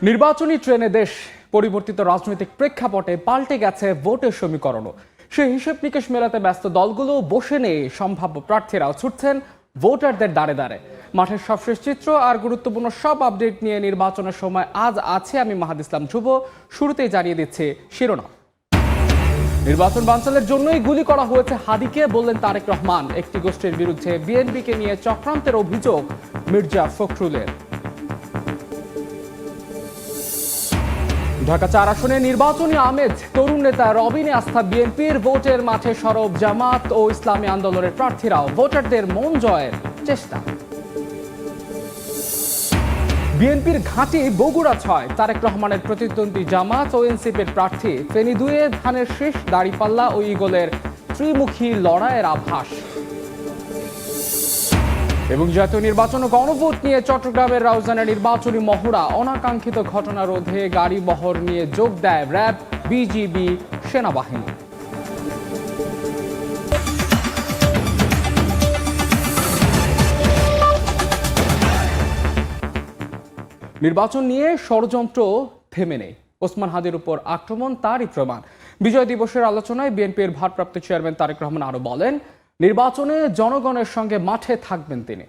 নির্বাচনী ট্রেনে দেশ পরিবর্তিত রাজনৈতিক প্রেক্ষাপটে পাল্টে গেছে ভোটের সমীকরণও। সেই হিসেব নিকেশ মেলাতে ব্যস্ত দলগুলো বসে নেই, সম্ভাব্য প্রার্থীরাও ছুটছেন ভোটারদের দ্বারে দ্বারে। মাঠের সবশেষ চিত্র আর গুরুত্বপূর্ণ সব আপডেট নিয়ে নির্বাচনের সময় আজ আছে আমি মাহাদ ইসলাম ধ্রুব। শুরুতেই জানিয়ে দিচ্ছে শিরোনাম। নির্বাচন বানচালের জন্যই গুলি করা হয়েছে হাদিকে বললেন তারেক রহমান। একটি গোষ্ঠীর বিরুদ্ধে বিএনপিকে নিয়ে চক্রান্তের অভিযোগ মির্জা ফখরুলের। ঢাকা 4 আসনে নির্বাচনী আমেজ, তরুণ নেতা রবিনে আস্থা বিএনপির। ভোটের মাঠে সরব জামাত ও ইসলামী আন্দোলনের প্রার্থীরাও, ভোটারদের মন জয়ের চেষ্টা। বিএনপির ঘাঁটি বগুড়া 6, তারেক রহমানের প্রতিদ্বন্দ্বী জামাত ও এনসিপির প্রার্থী। ফেনী 2-এ ধানের শীষ, দাঁড়িপাল্লা ও ঈগলের ত্রিমুখী লড়াইয়ের আভাস। এবং জাতীয় নির্বাচন ও গণভোট নিয়ে চট্টগ্রামের রাউজানের নির্বাচনী মহড়া। অনাকাঙ্ক্ষিত ঘটনা রোধে গাড়ি বহর নিয়ে যোগ দেয় র্যাব, বিজিবি, সেনাবাহিনী। নির্বাচন নিয়ে ষড়যন্ত্র থেমে নেই। ওসমান হাদির উপর আক্রমণ তারই প্রমাণ। বিজয় দিবসের আলোচনায় বিএনপির ভারপ্রাপ্ত চেয়ারম্যান তারেক রহমান আরো বলেন, নির্বাচনে জনগণের সঙ্গে মাঠে থাকবেন তিনি।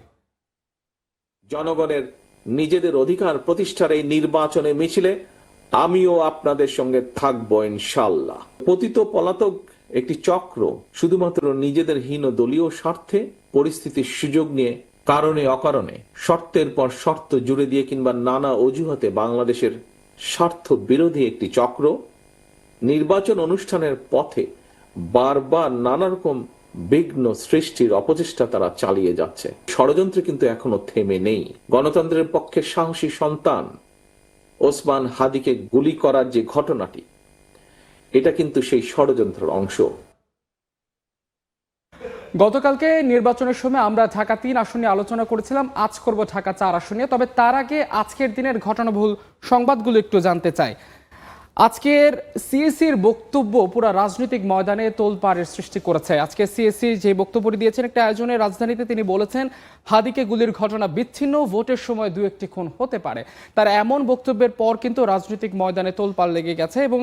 জনগণের নিজেদের অধিকার প্রতিষ্ঠার এই নির্বাচনে মিছিলে আমিও আপনাদের সঙ্গে থাকবো ইনশাল্লাহ। পতিত পলাতক একটি চক্র শুধুমাত্র নিজেদের হীন দলীয় স্বার্থে পরিস্থিতির সুযোগ নিয়ে কারণে অকারণে শর্তের পর শর্ত জুড়ে দিয়ে কিংবা নানা অজুহাতে বাংলাদেশের স্বার্থ বিরোধী একটি চক্র নির্বাচন অনুষ্ঠানের পথে বারবার নানা রকম বিঘ্ন সৃষ্টির অপচেষ্টা তারা চালিয়ে যাচ্ছে। ষড়যন্ত্র কিন্তু এখনো থেমে নেই। গণতন্ত্রের পক্ষে সাহসী সন্তান ওসমান হাদিকে গুলি করার যে ঘটনাটি, এটা কিন্তু সেই ষড়যন্ত্রের অংশ। গতকালকে নির্বাচনের সময় আমরা ঢাকা 3 আসন নিয়ে আলোচনা করেছিলাম, আজ করব ঢাকা 4 আসন নিয়ে। তবে তার আগে আজকের দিনের ঘটনাবহুল সংবাদগুলো একটু জানতে চাই। আজকের সিএসির বক্তব্য পুরো রাজনৈতিক ময়দানে তোলপাড়ের সৃষ্টি করেছে। আজকে সিএসি যে বক্তব্যটি দিয়েছেন একটা আয়োজনে রাজধানীতে, তিনি বলেছেন হাদিকে গুলির ঘটনা বিচ্ছিন্ন, ভোটের সময় 2-1টি খুন হতে পারে। তার এমন বক্তব্যের পর কিন্তু রাজনৈতিক ময়দানে তোলপাড় লেগে গেছে এবং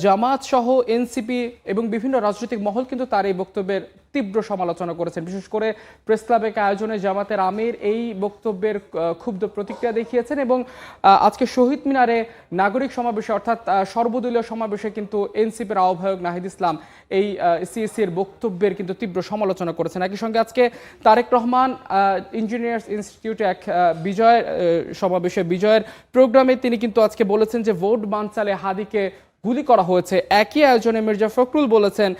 জামাত সহ এনসিপি এবং বিভিন্ন রাজনৈতিক মহল কিন্তু তার এই বক্তব্যের তীব্র সমালোচনা করেছেন। বিশেষ করে প্রেস ক্লাবে আয়োজনে জামাতের আমির এই বক্তব্যের ক্ষুব্ধ প্রতিক্রিয়া দেখিয়েছেন এবং আজকে শহীদ মিনারে নাগরিক সমাবেশে অর্থাৎ সর্বদলীয় সমাবেশে কিন্তু এনসিপির আহ্বায়ক নাহিদ ইসলাম এই সিএসির বক্তব্যের কিন্তু তীব্র সমালোচনা করেছেন। একই সঙ্গে আজকে তারেক রহমান ইঞ্জিনিয়ার্স ইনস্টিটিউটে এক বিজয় সমাবেশে, বিজয়ের প্রোগ্রামে তিনি কিন্তু আজকে বলেছেন যে ভোট বানচালে হাদিকে গুলি করা হয়েছে। একই আয়োজনে মির্জা ফখরুল বলেছেন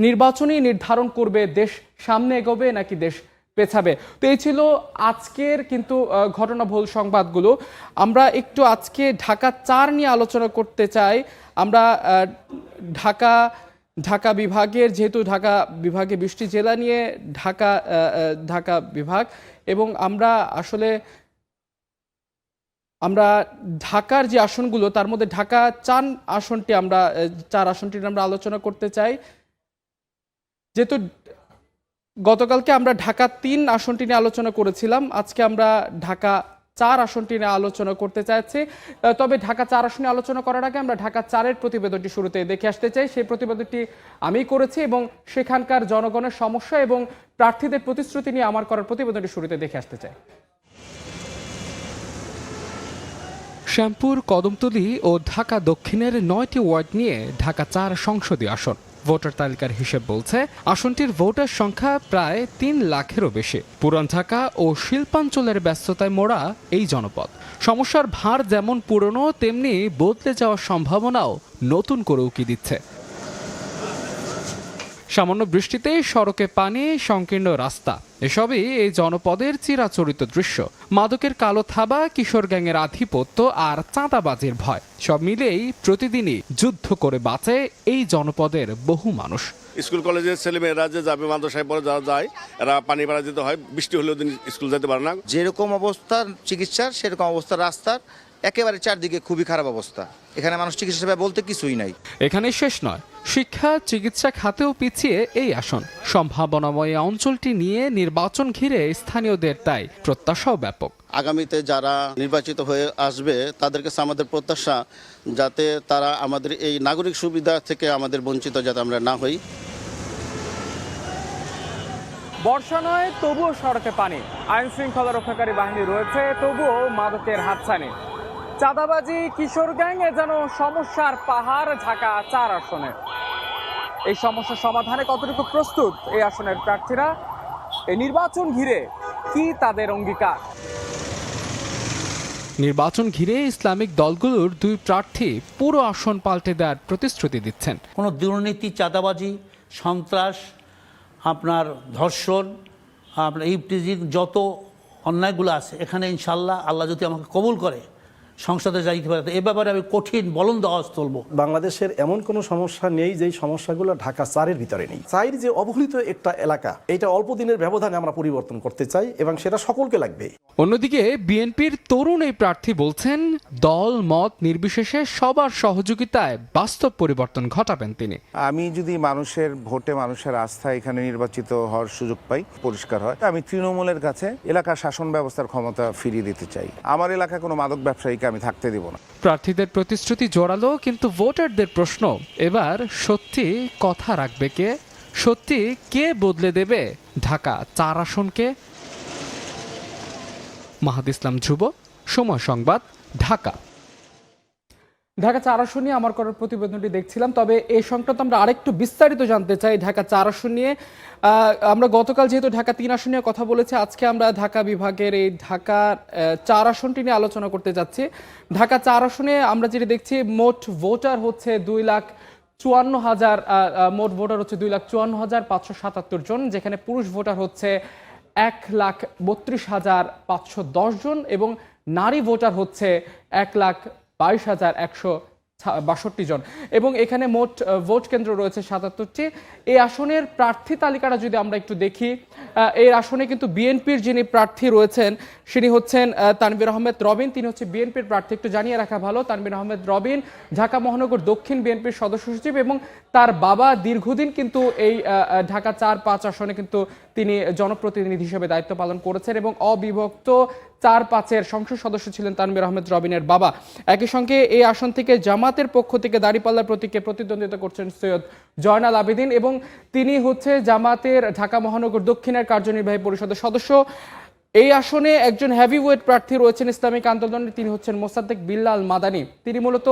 নির্বাচনই নির্ধারণ করবে দেশ সামনে এগোবে নাকি দেশ পেছাবে। তো এই ছিল আজকের কিন্তু ঘটনাবহুল সংবাদগুলো। আমরা একটু আজকে ঢাকা 4 নিয়ে আলোচনা করতে চাই। আমরা ঢাকা বিভাগের, যেহেতু ঢাকা বিভাগে 20টি জেলা নিয়ে ঢাকা বিভাগ, এবং আমরা ঢাকার যে আসনগুলো তার মধ্যে ঢাকা 4 আসনটি আমরা আলোচনা করতে চাই। যেহেতু গতকালকে আমরা ঢাকা 3 আসনটি নিয়ে আলোচনা করেছিলাম, আজকে আমরা ঢাকা 4 আসনটি নিয়ে আলোচনা করতে চাইছি। তবে ঢাকা 4 আসনে আলোচনা করার আগে আমরা ঢাকা 4-এর প্রতিবেদনটি শুরুতে দেখে আসতে চাই। সেই প্রতিবেদনটি আমি করেছি এবং সেখানকার জনগণের সমস্যা এবং প্রার্থীদের প্রতিশ্রুতি নিয়ে আমার করার প্রতিবেদনটি শুরুতে দেখে আসতে চাই। শ্যামপুর, কদমতলী ও ঢাকা দক্ষিণের 9টি ওয়ার্ড নিয়ে ঢাকা 4 সংসদীয় আসন। ভোটার তালিকার হিসেব বলছে আসনটির ভোটার সংখ্যা প্রায় 3 লাখেরও বেশি। পুরান ঢাকা ও শিল্পাঞ্চলের ব্যস্ততায় মোড়া এই জনপদ। সমস্যার ভার যেমন পুরনো, তেমনি বদলে যাওয়ার সম্ভাবনাও নতুন করে উকি দিচ্ছে। সামান্য বৃষ্টিতে সড়কে পানি, সংকীর্ণ রাস্তা, এসবই এই জনপদের চিরাচরিত দৃশ্য। মাদকের কালো থাবা, কিশোর গ্যাংয়ের আধিপত্য আর চাঁদাবাজির ভয়, সব মিলেই প্রতিদিনই যুদ্ধ করে বাঁচে এই জনপদের বহু মানুষ। স্কুল কলেজের ছেলেমেয়েরা যে যাবে মাদ্রাসায় পড়ে, যারা যায় এরা পানি ভাড়া দিতে হয়, বৃষ্টি হলেও দিন স্কুল যেতে পারে না। যেরকম অবস্থা চিকিৎসার সেরকম অবস্থা রাস্তার, একেবারে চারদিকে খুবই খারাপ অবস্থা। এখানে মানুষ চিকিৎসা সেবা বলতে কিছুই নাই। এখানে শেষ নয়, শিক্ষা চিকিৎসা খাতেও পিছিয়ে এই আসন। সম্ভাবনাময় অঞ্চলটি নিয়ে নির্বাচন ঘিরে স্থানীয়দের তাই প্রত্যাশাও ব্যাপক। আগামীতে যারা নির্বাচিত হয়ে আসবে তাদের কাছে আমাদের প্রত্যাশা যাতে তারা আমাদের এই নাগরিক সুবিধা থেকে আমাদের বঞ্চিত যাতে আমরা না হই। বর্ষা নয়, তবুও সড়কে পানি। আইন শৃঙ্খলা রক্ষাকারী বাহিনী রয়েছে, তবুও মাদকের হাতছানি। চাঁদাবাজি, কিশোর গ্যাং যেন সমস্যার পাহাড় ঢাকা 4 আসনে। এই সমস্যার সমাধানে কতটুকু প্রস্তুত এই আসনের প্রার্থীরা? এই নির্বাচন ঘিরে কি তাদের অঙ্গীকার? নির্বাচন ঘিরে ইসলামিক দলগুলোর 2 প্রার্থী পুরো আসন পাল্টে দেওয়ার প্রতিশ্রুতি দিচ্ছেন। কোনো দুর্নীতি, চাঁদাবাজি, সন্ত্রাস, আপনার ধর্ষণ, আপনার ইফটিজিং, যত অন্যায়গুলো আছে এখানে ইনশাল্লাহ আল্লাহ যদি আমাকে কবুল করে সংসদে যাইতে পারে, এ ব্যাপারে আমি কঠিন বলন্দ আওয়াজ তুলব। বাংলাদেশের এমন কোনো সমস্যা নেই যেই সমস্যাগুলো ঢাকা 4-এর ভিতরে নেই। 4 যে অবহেলিত একটা এলাকা, এটা অল্প দিনের ব্যবধানে আমরা পরিবর্তন করতে চাই এবং সেটা সকলকে লাগবে। অন্যদিকে বিএনপির তরুণ এই প্রার্থী বলছেন, দল মত নির্বিশেষে সবার সহযোগিতায় বাস্তব পরিবর্তন ঘটাবেন তিনি। আমি যদি মানুষের ভোটে, মানুষের আস্থা এখানে নির্বাচিত হওয়ার সুযোগ পাই, পরিষ্কার হয়, আমি তৃণমূলের কাছে এলাকার শাসন ব্যবস্থার ক্ষমতা ফিরিয়ে দিতে চাই। আমার এলাকায় কোনো মাদক ব্যবসায়ীকে আমি থাকতে দেব না। প্রার্থীদের প্রতিশ্রুতি জোরালো, কিন্তু ভোটারদের প্রশ্ন এবার সত্যি কথা রাখবে কে? সত্যি কে বদলে দেবে ঢাকা 4 আসনকে? মাহাদি ইসলাম ধ্রুব, সময় সংবাদ, ঢাকা। ঢাকা 4 আসন নিয়ে আমার করার প্রতিবেদনটি দেখছিলাম, তবে এই সংক্রান্ত আমরা আরেকটু বিস্তারিত জানতে চাই ঢাকা 4 আসন নিয়ে। আমরা গতকাল যেহেতু ঢাকা 3 আসন নিয়ে কথা বলেছি, আজকে আমরা ঢাকা বিভাগের এই ঢাকা 4 আসনটি নিয়ে আলোচনা করতে যাচ্ছি। ঢাকা 4 আসনে আমরা যেটা দেখছি, মোট ভোটার হচ্ছে 2,54,000, মোট ভোটার হচ্ছে 2,54,577 জন, যেখানে পুরুষ ভোটার হচ্ছে 1,32,510 জন এবং নারী ভোটার হচ্ছে 1,22,162 জন এবং এখানে মোট ভোট কেন্দ্র রয়েছে 77টি। এই আসনের প্রার্থী তালিকাটা যদি আমরা একটু দেখি, এই আসনে কিন্তু বিএনপির যিনি প্রার্থী রয়েছেন তিনি হচ্ছেন তানভীর আহমেদ রবিন। তিনি হচ্ছে বিএনপির প্রার্থী। একটু জানিয়ে রাখা ভালো, তানভীর আহমেদ রবিন ঢাকা মহানগর দক্ষিণ বিএনপির সদস্য সচিব এবং তার বাবা দীর্ঘদিন কিন্তু এই ঢাকা 4-5 আসনে কিন্তু তিনি জনপ্রতিনিধি হিসেবে দায়িত্ব পালন করেছেন এবং অবিভক্ত 4-5-এর সংসদ সদস্য ছিলেন তানভীর আহমেদ রবিনের বাবা। একই সঙ্গে এই আসন থেকে জামাতের পক্ষ থেকে দাঁড়িপাল্লার প্রতীকে প্রতিদ্বন্দ্বিতা করছেন সৈয়দ জয়নাল আবেদিন এবং তিনি হচ্ছে জামাতের ঢাকা মহানগর দক্ষিণের কার্যনির্বাহী পরিষদের সদস্য। এই আসনে একজন হেভিওয়েট প্রার্থী রয়েছেন ইসলামিক আন্দোলনের, তিনি হচ্ছেন মোসাদ্দেক বিল্লাল মাদানী। তিনি মূলত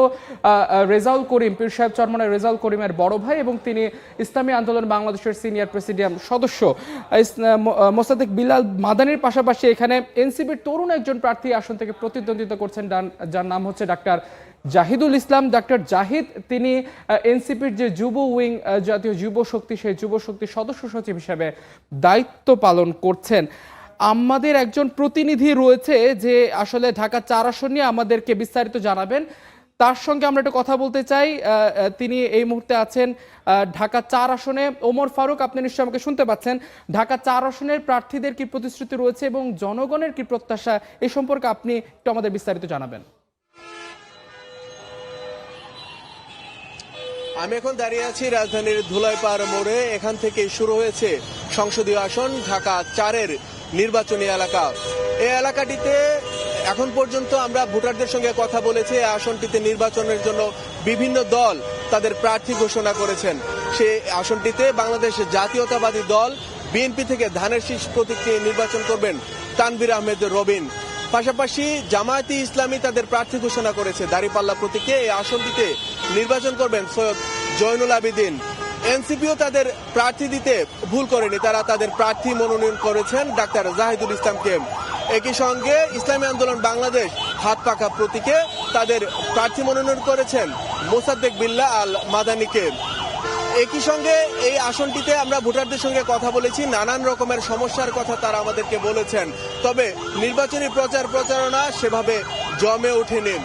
রেজাউল করিম, পীর সাহেব চরমনায় রেজাউল করিমের বড় ভাই এবং তিনি ইসলামী আন্দোলন বাংলাদেশের সিনিয়র প্রেসিডিয়াম সদস্য। মোসাদ্দেক বিল্লাল মাদানীর পাশাপাশি এখানে এনসিপির তরুণ একজন প্রার্থী আসন থেকে প্রতিদ্বন্দ্বিতা করছেন, যার নাম হচ্ছে ডাক্তার জাহিদুল ইসলাম। ডাক্তার জাহিদ তিনি এনসিপির যে যুব উইং, জাতীয় যুব শক্তি, সেই যুব শক্তির সদস্য সচিব হিসেবে দায়িত্ব পালন করছেন। আমাদের একজন প্রতিনিধি রয়েছে যে আসলে ঢাকা 4 আসন নিয়ে আমাদেরকে বিস্তারিত জানাবেন, তার সঙ্গে আমরা একটু কথা বলতে চাই। তিনি এই মুহূর্তে আছেন ঢাকা 4 আসনে। ওমর ফারুক, আপনি নিশ্চয়ই আমাকে শুনতে পাচ্ছেন। ঢাকা 4 আসনের প্রার্থীদের কি প্রতিশ্রুতি রয়েছে এবং জনগণের কি প্রত্যাশা, এই সম্পর্কে আপনি একটু আমাদের বিস্তারিত জানাবেন। আমি এখন দাঁড়িয়ে আছি রাজধানীর ধুলাইপাড় মোড়ে। এখান থেকে শুরু হয়েছে সংসদীয় আসন ঢাকা 4-এর নির্বাচনী এলাকা। এই এলাকাটিতে এখন পর্যন্ত আমরা ভোটারদের সঙ্গে কথা বলেছি। এই আসনটিতে নির্বাচনের জন্য বিভিন্ন দল তাদের প্রার্থী ঘোষণা করেছেন। সেই আসনটিতে বাংলাদেশ জাতীয়তাবাদী দল বিএনপি থেকে ধানের শীষ প্রতীক নিয়ে নির্বাচন করবেন তানভীর আহমেদ রবিন। পাশাপাশি জামায়াতে ইসলামী তাদের প্রার্থী ঘোষণা করেছে দাঁড়িপাল্লা প্রতীকে। এই আসনটিতে নির্বাচন করবেন সৈয়দ জয়নুল আবেদিন। এনসিপিও তাদের প্রার্থী দিতে ভুল করেনি, তারা তাদের প্রার্থী মনোনয়ন করেছেন ডাক্তার জাহিদুল ইসলামকে। একই সঙ্গে ইসলামী আন্দোলন বাংলাদেশ হাত পাকা প্রতীকে তাদের প্রার্থী মনোনয়ন করেছেন মোসাদ্দেক বিল্লাহ আল মাদানীকে। একই সঙ্গে এই আসনটিতে আমরা ভোটারদের সঙ্গে কথা বলেছি, নানান রকমের সমস্যার কথা তারা আমাদেরকে বলেছেন। তবে নির্বাচনী প্রচারণা সেভাবে জমে ওঠেনি।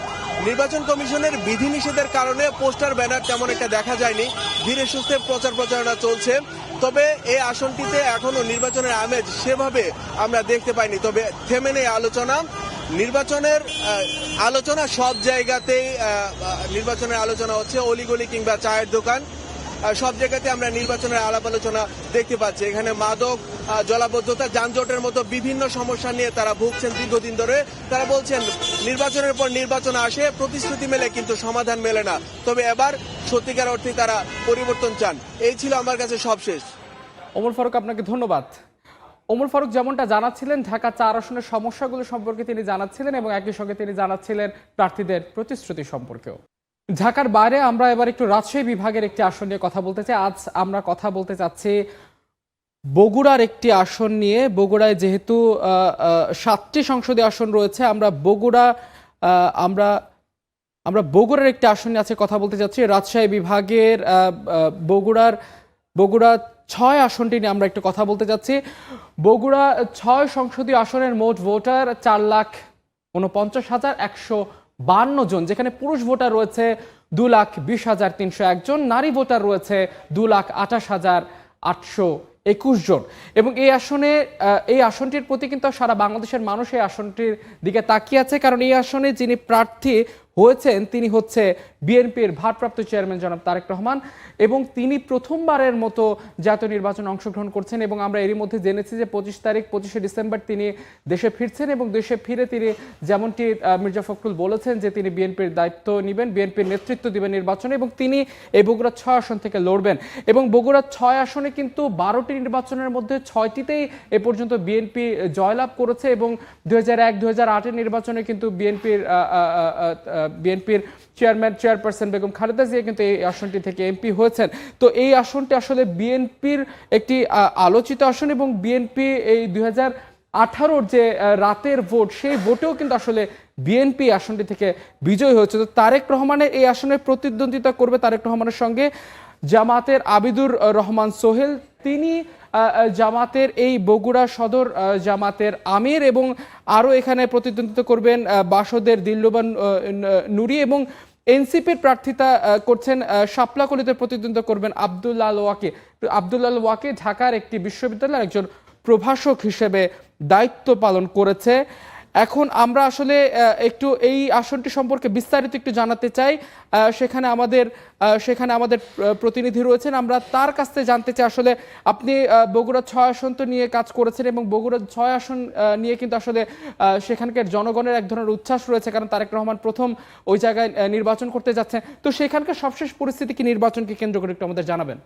নির্বাচন কমিশনের বিধিনিষেধের কারণে পোস্টার ব্যানার তেমন একটা দেখা যায়নি, ধীরে সুস্থে প্রচারণা চলছে। তবে এই আসনটিতে এখনো নির্বাচনের আমেজ সেভাবে আমরা দেখতে পাইনি। তবে থেমে নেই আলোচনা। নির্বাচনের আলোচনা সব জায়গাতেই নির্বাচনের আলোচনা হচ্ছে, অলিগলি কিংবা চায়ের দোকান সব জায়গাতে আমরা নির্বাচনের আলাপ আলোচনা দেখতে পাচ্ছি। এখানে মাদক, জলাবদ্ধতা, যানজটের মতো বিভিন্ন সমস্যা নিয়ে তারা ভুগছেন দীর্ঘদিন ধরে। তারা বলছেন নির্বাচনের পর নির্বাচন আসে, প্রতিশ্রুতি মেলে কিন্তু সমাধান মেলে না। তবে এবার সত্যিকার অর্থে তারা পরিবর্তন চান। এই ছিল আমার কাছে সবশেষ। ওমর ফারুক, আপনাকে ধন্যবাদ। ওমর ফারুক যেমনটা জানাচ্ছিলেন, ঢাকা 4 আসনের সমস্যাগুলো সম্পর্কে তিনি জানাচ্ছিলেন এবং একই সঙ্গে তিনি জানাচ্ছিলেন প্রার্থীদের প্রতিশ্রুতি সম্পর্কেও। ঢাকার বাইরে আমরা এবার একটু রাজশাহী বিভাগের একটি আসন নিয়ে কথা বলতে চাই। আজ আমরা কথা বলতে চাচ্ছি বগুড়ার একটি আসন নিয়ে। বগুড়ায় যেহেতু 7টি সংসদীয় আসন রয়েছে, আমরা বগুড়ার একটি আসন নিয়ে আছে কথা বলতে চাচ্ছি। রাজশাহী বিভাগের বগুড়া 6 আসনটি নিয়ে আমরা একটু কথা বলতে যাচ্ছি। বগুড়া 6 সংসদীয় আসনের মোট ভোটার 4,49,152 জন, যেখানে পুরুষ ভোটার রয়েছে 2,20,301 জন, নারী ভোটার রয়েছে 2,28,821 জন। এবং এই আসনটির প্রতি কিন্তু সারা বাংলাদেশের মানুষ এই আসনটির দিকে তাকিয়ে আছে, কারণ এই আসনে যিনি প্রার্থী হয়েছেন তিনি হচ্ছে বিএনপির ভারপ্রাপ্ত চেয়ারম্যান জনাব তারেক রহমান, এবং তিনি প্রথমবারের মতো জাতীয় নির্বাচনে অংশগ্রহণ করছেন। এবং আমরা এরই মধ্যে জেনেছি যে 25শে ডিসেম্বর তিনি দেশে ফিরছেন, এবং দেশে ফিরে তিনি যেমনটি মির্জা ফখরুল বলেছেন যে তিনি বিএনপির দায়িত্ব নেবেন, বিএনপির নেতৃত্ব দিবেন নির্বাচনে, এবং তিনি এই বগুড়া 6 আসন থেকে লড়বেন। এবং বগুড়া 6 আসনে কিন্তু 12টি নির্বাচনের মধ্যে 6টিতেই এ পর্যন্ত বিএনপি জয়লাভ করেছে, এবং 2001-2008 নির্বাচনে কিন্তু বিএনপির চেয়ারপারসন বেগম খালেদা জিয়া কিন্তু এই আসনটি থেকে এমপি হয়েছেন। তো এই আসনটি আসলে বিএনপির একটি আলোচিত আসন, এবং বিএনপি এই 2018 যে রাতের ভোট, সেই ভোটেও কিন্তু আসলে বিএনপি আসনটি থেকে বিজয় হয়েছে। তো তারেক রহমানের এই আসনে প্রতিদ্বন্দ্বিতা করবে তারেক রহমানের সঙ্গে জামাতের আবিদুর রহমান সোহেল, তিনি জামাতের এই বগুড়া সদর জামাতের আমির, এবং আরও এখানে প্রতিদ্বন্দ্বিতা করবেন বাসদের দিলরুবান নুরি, এবং এনসিপির প্রার্থিতা করছেন শাপলাকলিতে প্রতিদ্বন্দ্বিতা করবেন আব্দুল্লাহ আল ওয়াকি। আব্দুল্লাহ আল ওয়াকি ঢাকার একটি বিশ্ববিদ্যালয়ের একজন প্রভাষক হিসেবে দায়িত্ব পালন করেছে। এখন আমরা আসলে একটু এই আসনটি সম্পর্কে বিস্তারিত একটু জানাতে চাই। সেখানে আমাদের প্রতিনিধি রয়েছেন, আমরা তার কাছ থেকে জানতে চাই আসলে আপনি বগুড়া 6 আসন তো নিয়ে কাজ করেছেন, এবং বগুড়া 6 আসন নিয়ে কিন্তু আসলে সেখানকার জনগণের এক ধরনের উচ্ছ্বাস রয়েছে, কারণ তারেক রহমান প্রথম ওই জায়গায় নির্বাচন করতে যাচ্ছেন। তো সেখানকার সবশেষ পরিস্থিতি কি, নির্বাচনকে কেন্দ্র করে একটু আমাদের জানাবেন।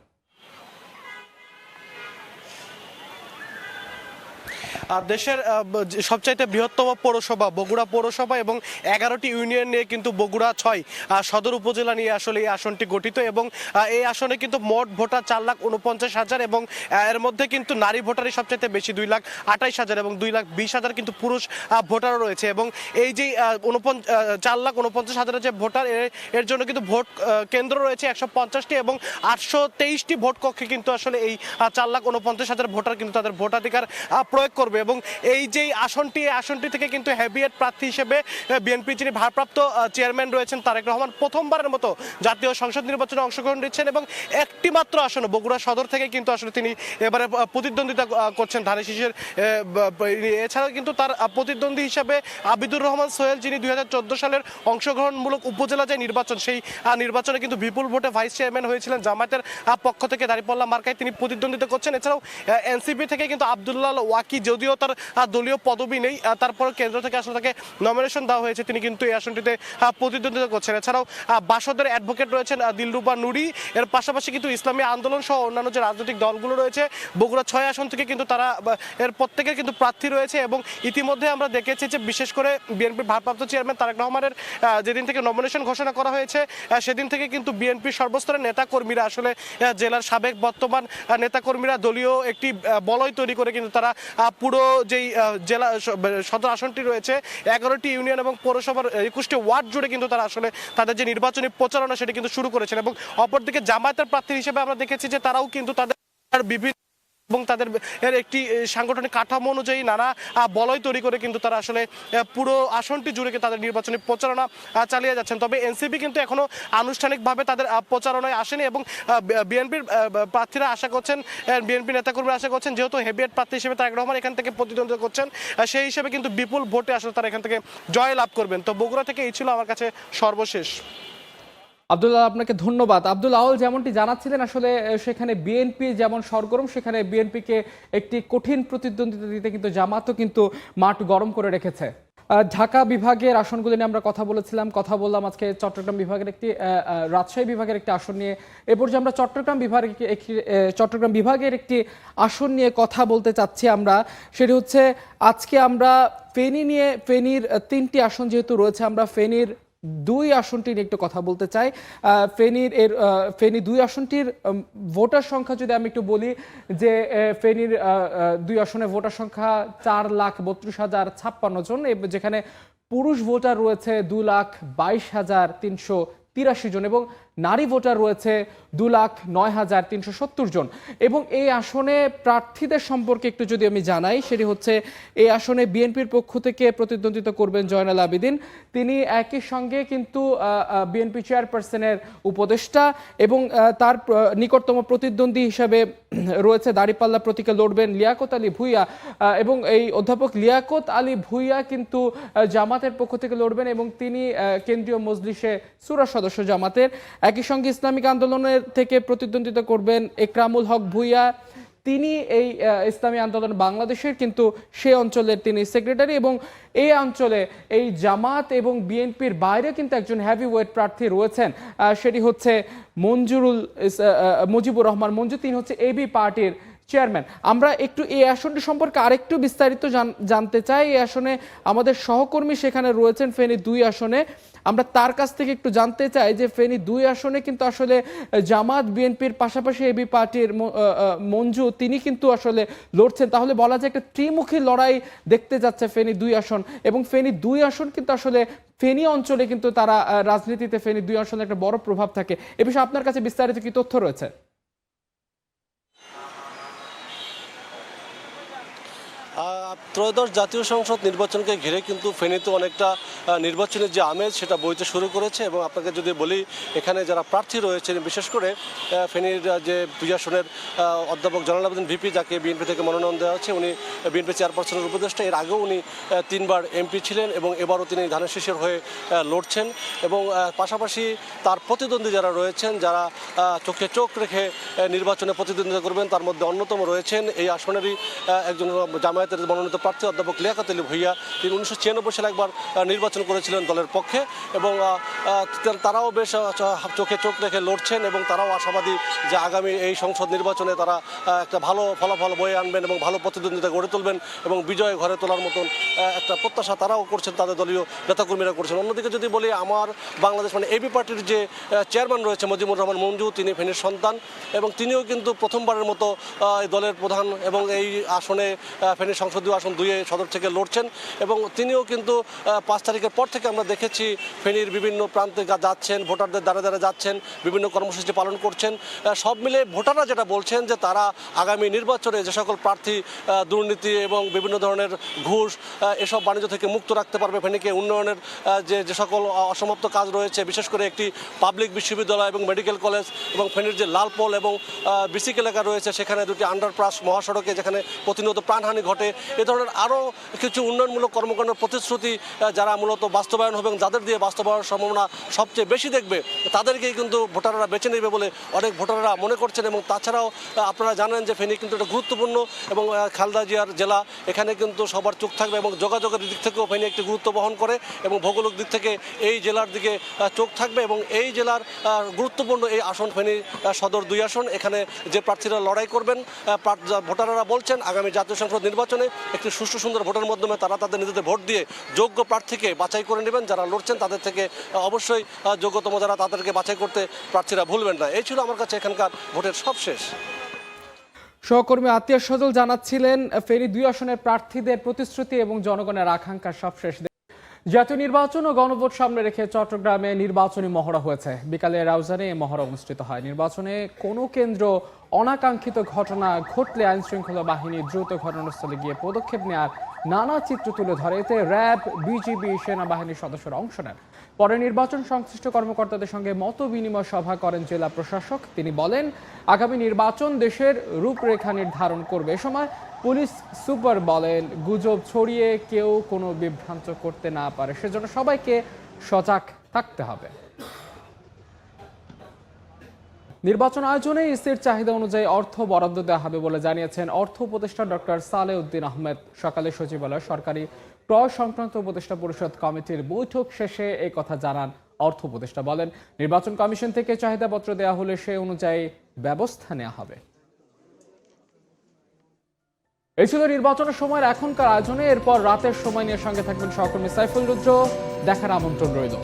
দেশের সবচাইতে বৃহত্তম পৌরসভা বগুড়া পৌরসভা এবং 11টি ইউনিয়ন নিয়ে কিন্তু বগুড়া 6 সদর উপজেলা নিয়ে আসলে এই আসনটি গঠিত, এবং এই আসনে কিন্তু মোট ভোটার 4,49,000, এবং এর মধ্যে কিন্তু নারী ভোটারই সবচাইতে বেশি 2,28,000, এবং 2,20,000 কিন্তু পুরুষ ভোটারও রয়েছে। এবং এই যে 4,49,000 যে ভোটার, এর জন্য কিন্তু ভোট কেন্দ্র রয়েছে 150টি, এবং 823টি ভোট কক্ষে কিন্তু আসলে এই 4,49,000 ভোটার কিন্তু তাদের ভোটাধিকার প্রয়োগ করবে। এবং এই যে আসনটি থেকে কিন্তু হেভিয়েট প্রার্থী হিসেবে বিএনপি যিনি ভারপ্রাপ্ত চেয়ারম্যান রয়েছেন তারেক রহমান প্রথমবারের মতো জাতীয় সংসদ নির্বাচনে অংশগ্রহণ দিচ্ছেন, এবং একটি মাত্র আসন বগুড়া সদর থেকে কিন্তু আসলে তিনি এবারে প্রতিদ্বন্দ্বিতা করছেন ধানের শীষের। এছাড়াও কিন্তু তার প্রতিদ্বন্দ্বী হিসাবে আবিদুর রহমান সোহেল, যিনি 2014 সালের অংশগ্রহণমূলক উপজেলা যে নির্বাচন, সেই নির্বাচনে কিন্তু বিপুল ভোটে ভাইস চেয়ারম্যান হয়েছিলেন জামায়াতের পক্ষ থেকে, দাঁড়িপাল্লা মার্কায় তিনি প্রতিদ্বন্দ্বিতা করছেন। এছাড়াও এনসিপি থেকে কিন্তু আব্দুল্লাহ ওয়াকি, যদিও তার দলীয় পদবি নেই, তারপর কেন্দ্র থেকে আসলে তাকে নমিনেশন দেওয়া হয়েছে, তিনি কিন্তু এই আসনটিতে প্রতিদ্বন্দ্বিতা করছেন। এছাড়াও বাসদের অ্যাডভোকেট রয়েছেন দিলরুবা নুরি, এর পাশাপাশি কিন্তু ইসলামী আন্দোলন সহ অন্যান্য যে রাজনৈতিক দলগুলো রয়েছে বগুড়া 6 আসন থেকে কিন্তু তারা এর প্রত্যেকের কিন্তু প্রার্থী রয়েছে। এবং ইতিমধ্যে আমরা দেখেছি যে বিশেষ করে বিএনপির ভারপ্রাপ্ত চেয়ারম্যান তারেক রহমানের যেদিন থেকে নমিনেশন ঘোষণা করা হয়েছে, সেদিন থেকে কিন্তু বিএনপির সর্বস্তরের নেতাকর্মীরা আসলে জেলার সাবেক বর্তমান নেতাকর্মীরা দলীয় একটি বলয় তৈরি করে কিন্তু তারা পুরো যেই জেলা সদর আসনটি রয়েছে 11টি ইউনিয়ন এবং পৌরসভার 21টি ওয়ার্ড জুড়ে কিন্তু তারা আসলে তাদের যে নির্বাচনী প্রচারণা সেটি কিন্তু শুরু করেছেন। এবং অপরদিকে জামায়াতের প্রার্থী হিসেবে আমরা দেখেছি যে তারাও কিন্তু তাদের বিভিন্ন এবং তাদের এর একটি সাংগঠনিক কাঠামো অনুযায়ী নানা বলয় তৈরি করে কিন্তু তারা আসলে পুরো আসনটি জুড়ে তাদের নির্বাচনী প্রচারণা চালিয়ে যাচ্ছেন। তবে এনসিপি কিন্তু এখনো আনুষ্ঠানিকভাবে তাদের প্রচারণায় আসেনি এবং বিএনপির প্রার্থীরা আশা করছেন, বিএনপি নেতাকর্মীরা আশা করছেন যেহেতু হেভিয়েট প্রার্থী হিসেবে তারেক রহমান এখান থেকে প্রতিদ্বন্দ্বিতা করছেন, সেই হিসেবে কিন্তু বিপুল ভোটে আসলে তারা এখান থেকে জয় লাভ করবেন। তো বগুড়া থেকে এই ছিল আমার কাছে সর্বশেষ। আব্দুল্লাহ, আপনাকে ধন্যবাদ। আব্দুল আউল যেমনটি জানাচ্ছিলেন, আসলে সেখানে বিএনপি যেমন সরগরম, সেখানে বিএনপিকে একটি কঠিন প্রতিদ্বন্দ্বিতা দিতে কিন্তু জামাতও কিন্তু মাঠ গরম করে রেখেছে। ঢাকা বিভাগের আসনগুলি নিয়ে আমরা কথা বললাম আজকে চট্টগ্রাম বিভাগের একটি, রাজশাহী বিভাগের একটি আসন নিয়ে। এ পর্যায়ে আমরা চট্টগ্রাম বিভাগের একটি আসন নিয়ে কথা বলতে চাচ্ছি আমরা। সেটি হচ্ছে আজকে আমরা ফেনীর 3টি আসন যেহেতু রয়েছে, আমরা ফেনীর 2 আসনটি নিয়ে একটু কথা বলতে চাই। ফেনী 2 আসনটির ভোটার সংখ্যা যদি আমি একটু বলি, যে ফেনীর 2 আসনে ভোটার সংখ্যা 4,32,056 জন, যেখানে পুরুষ ভোটার রয়েছে 2,22,383 জন এবং নারী ভোটার রয়েছে 2,09,370 জন। এবং এই আসনে প্রার্থীদের সম্পর্কে একটু যদি আমি জানাই, সেটি হচ্ছে এই আসনে বিএনপির পক্ষ থেকে প্রতিদ্বন্দ্বিতা করবেন জয়নাল আবেদিন। তিনি একই সঙ্গে কিন্তু বিএনপি চেয়ারপারসনের উপদেষ্টা এবং তার নিকটতম প্রতিদ্বন্দ্বী হিসাবে রয়েছে দাঁড়িপাল্লা প্রতীকে লড়বেন লিয়াকত আলী ভূঁইয়া, এবং এই অধ্যাপক লিয়াকত আলী ভূঁইয়া কিন্তু জামাতের পক্ষ থেকে লড়বেন এবং তিনি কেন্দ্রীয় মজলিসে সূরা সদস্য জামাতের। একই সঙ্গে ইসলামিক আন্দোলনের থেকে প্রতিদ্বন্দ্বিতা করবেন একরামুল হক ভূঁইয়া, তিনি এই ইসলামী আন্দোলন বাংলাদেশের কিন্তু সে অঞ্চলের তিনি সেক্রেটারি, এবং এই অঞ্চলে এই জামাত এবং বিএনপির বাইরে কিন্তু একজন হেভিওয়েট প্রার্থী রয়েছেন, সেটি হচ্ছে মুজিবুর রহমান মঞ্জু, তিনি হচ্ছে এবি পার্টির চেয়ারম্যান। আমরা একটু এই আসনটি সম্পর্কে আরেকটু বিস্তারিত জানতে চাই। এই আসনে আমাদের সহকর্মী সেখানে রয়েছেন ফেনী 2 আসনে, আমরা তার কাছ থেকে একটু জানতে চাই যে ফেনী 2 আসনে কিন্তু আসলে জামাত বিএনপির পাশাপাশি এবি পার্টির মঞ্জু তিনি কিন্তু আসলে লড়ছেন। তাহলে বলা যায় একটা ত্রিমুখী লড়াই দেখতে যাচ্ছে ফেনী 2 আসন, এবং ফেনী 2 আসন কিন্তু আসলে ফেনী অঞ্চলে কিন্তু তারা রাজনীতিতে ফেনী 2 আসনে একটা বড় প্রভাব থাকে। এ বিষয়ে আপনার কাছে বিস্তারিত কি তথ্য রয়েছে? ত্রয়োদশ জাতীয় সংসদ নির্বাচনকে ঘিরে কিন্তু ফেনীতে অনেকটা নির্বাচনের যে আমেজ সেটা বইতে শুরু করেছে। এবং আপনাকে যদি বলি, এখানে যারা প্রার্থী রয়েছেন, বিশেষ করে ফেনীর যে 2 আসনের অধ্যাপক জয়নাল আবেদিন ভিপি, যাকে বিএনপি থেকে মনোনয়ন দেওয়া হচ্ছে, উনি বিএনপি চেয়ারপারসনের উপদেষ্টা। এর আগেও উনি 3 বার এমপি ছিলেন এবং এবারও তিনি ধানের শীষের হয়ে লড়ছেন। এবং পাশাপাশি তার প্রতিদ্বন্দ্বী যারা রয়েছেন, যারা চোখে চোখ রেখে নির্বাচনে প্রতিদ্বন্দ্বিতা করবেন, তার মধ্যে অন্যতম রয়েছেন এই আসনেরই একজন জামায়াতের মনোনীত প্রার্থী অধ্যাপক লিয়াকত আলী ভূঁইয়া। তিনি 1996 সালে একবার নির্বাচন করেছিলেন দলের পক্ষে, এবং তারাও বেশ চোখে চোখ রেখে লড়ছেন এবং তারাও আশাবাদী যে আগামী এই সংসদ নির্বাচনে তারা একটা ভালো ফলাফল বয়ে আনবেন এবং ভালো প্রতিদ্বন্দ্বিতা গড়ে তুলবেন এবং বিজয় ঘরে তোলার মতন একটা প্রত্যাশা তারাও করছেন, তাদের দলীয় নেতাকর্মীরা করছেন। অন্যদিকে যদি বলি, আমার বাংলাদেশ মানে এবি পার্টির যে চেয়ারম্যান রয়েছে মুজিবুর রহমান মঞ্জু, তিনি ফেনীর সন্তান এবং তিনিও কিন্তু প্রথমবারের মতো এই দলের প্রধান এবং এই আসনে ফেনীর সংসদীয় আসন 2 সদর থেকে লড়ছেন। এবং তিনিও কিন্তু 5 তারিখের পর থেকে আমরা দেখেছি ফেনীর বিভিন্ন প্রান্তে যাচ্ছেন, ভোটারদের দ্বারে দ্বারে যাচ্ছেন, বিভিন্ন কর্মসূচি পালন করছেন। সব মিলে ভোটাররা যেটা বলছেন যে তারা আগামী নির্বাচনে যে সকল প্রার্থী দুর্নীতি এবং বিভিন্ন ধরনের ঘুষ এসব বাণিজ্য থেকে মুক্ত রাখতে পারবে, ফেনীকে উন্নয়নের যে সকল অসমাপ্ত কাজ রয়েছে, বিশেষ করে একটি পাবলিক বিশ্ববিদ্যালয় এবং মেডিকেল কলেজ এবং ফেনীর যে লালপল এবং বিসিক এলাকা রয়েছে, সেখানে 2টি আন্ডারপাস মহাসড়কে যেখানে প্রতিনিয়ত প্রাণহানি ঘটে, এ ধরনের আরও কিছু উন্নয়নমূলক কর্মকাণ্ডের প্রতিশ্রুতি যারা মূলত বাস্তবায়ন হবে এবং যাদের দিয়ে বাস্তবায়নের সম্ভাবনা সবচেয়ে বেশি দেখবে, তাদেরকেই কিন্তু ভোটাররা বেছে নেবে বলে অনেক ভোটাররা মনে করছেন। এবং তাছাড়াও আপনারা জানেন যে ফেনী কিন্তু একটা গুরুত্বপূর্ণ এবং খালেদা জিয়ার জেলা, এখানে কিন্তু সবার চোখ থাকবে এবং যোগাযোগের দিক থেকেও ফেনী একটি গুরুত্ব বহন করে এবং ভৌগোলিক দিক থেকে এই জেলার দিকে চোখ থাকবে। এবং এই জেলার গুরুত্বপূর্ণ এই আসন ফেনী সদর 2 আসন, এখানে যে প্রার্থীরা লড়াই করবেন, ভোটাররা বলছেন আগামী জাতীয় সংসদ নির্বাচনে একটি সুষ্ঠু সুন্দর ভোটের মাধ্যমে তারা তাদের নিজেদের ভোট দিয়ে যোগ্য প্রার্থীকে বাছাই করে নেবেন। যারা লড়ছেন তাদের থেকে অবশ্যই যোগ্যতম যারা, তাদেরকে বাছাই করতে প্রার্থীরা ভুলবেন না। এই ছিল আমার কাছে এখানকার ভোটের সবশেষ। সহকর্মী আতিয়াস সজল জানাচ্ছিলেন ফেনী 2 আসনের প্রার্থীদের প্রতিশ্রুতি এবং জনগণের আকাঙ্ক্ষার সবশেষ। জাতীয় নির্বাচন ও গণভোট সামনে রেখে চট্টগ্রামে নির্বাচনী মহড়া হয়েছে। বিকালে রাউজানে মহড়া অনুষ্ঠিত হয়। নির্বাচনে কোনো কেন্দ্র অনাকাঙ্ক্ষিত ঘটনা ঘটলে আইনশৃঙ্খলা বাহিনী দ্রুত ঘটনাস্থলে গিয়ে পদক্ষেপ নেওয়ার নানা চিত্র তুলে ধরে। এতে র্যাব, বিজিবি, সেনাবাহিনীর সদস্যরা অংশ নেন। পরে নির্বাচন সংশ্লিষ্ট কর্মকর্তাদের সঙ্গে মত বিনিময় সভা করেন জেলা প্রশাসক। তিনি বলেন, আগামী নির্বাচন দেশের রূপরেখা নির্ধারণ করবে। এ সময় পুলিশ সুপার বলেন, গুজব ছড়িয়ে কেউ কোনো বিভ্রান্ত করতে না পারে, সেজন্য সবাইকে সজাগ থাকতে হবে। নির্বাচন আয়োজনে ইসির চাহিদা অনুযায়ী অর্থ বরাদ্দ দেওয়া হবে বলে জানিয়েছেন অর্থ উপদেষ্টা ডক্টর সালেহ উদ্দিন আহমেদ। সকালে সচিবালয় সরকারি ক্রয় সংক্রান্ত উপদেষ্টা পরিষদ কমিটির বৈঠক শেষে এই কথা জানান অর্থ উপদেষ্টা। বলেন, নির্বাচন কমিশন থেকে চাহিদাপত্র দেওয়া হলে সে অনুযায়ী ব্যবস্থা নেওয়া হবে। এই ছিল নির্বাচনের সময়ের এখনকার আয়োজনে। এরপর রাতের সময় নিয়ে সঙ্গে থাকবেন সহকর্মী সাইফুল রুদ্র। দেখার আমন্ত্রণ রইল।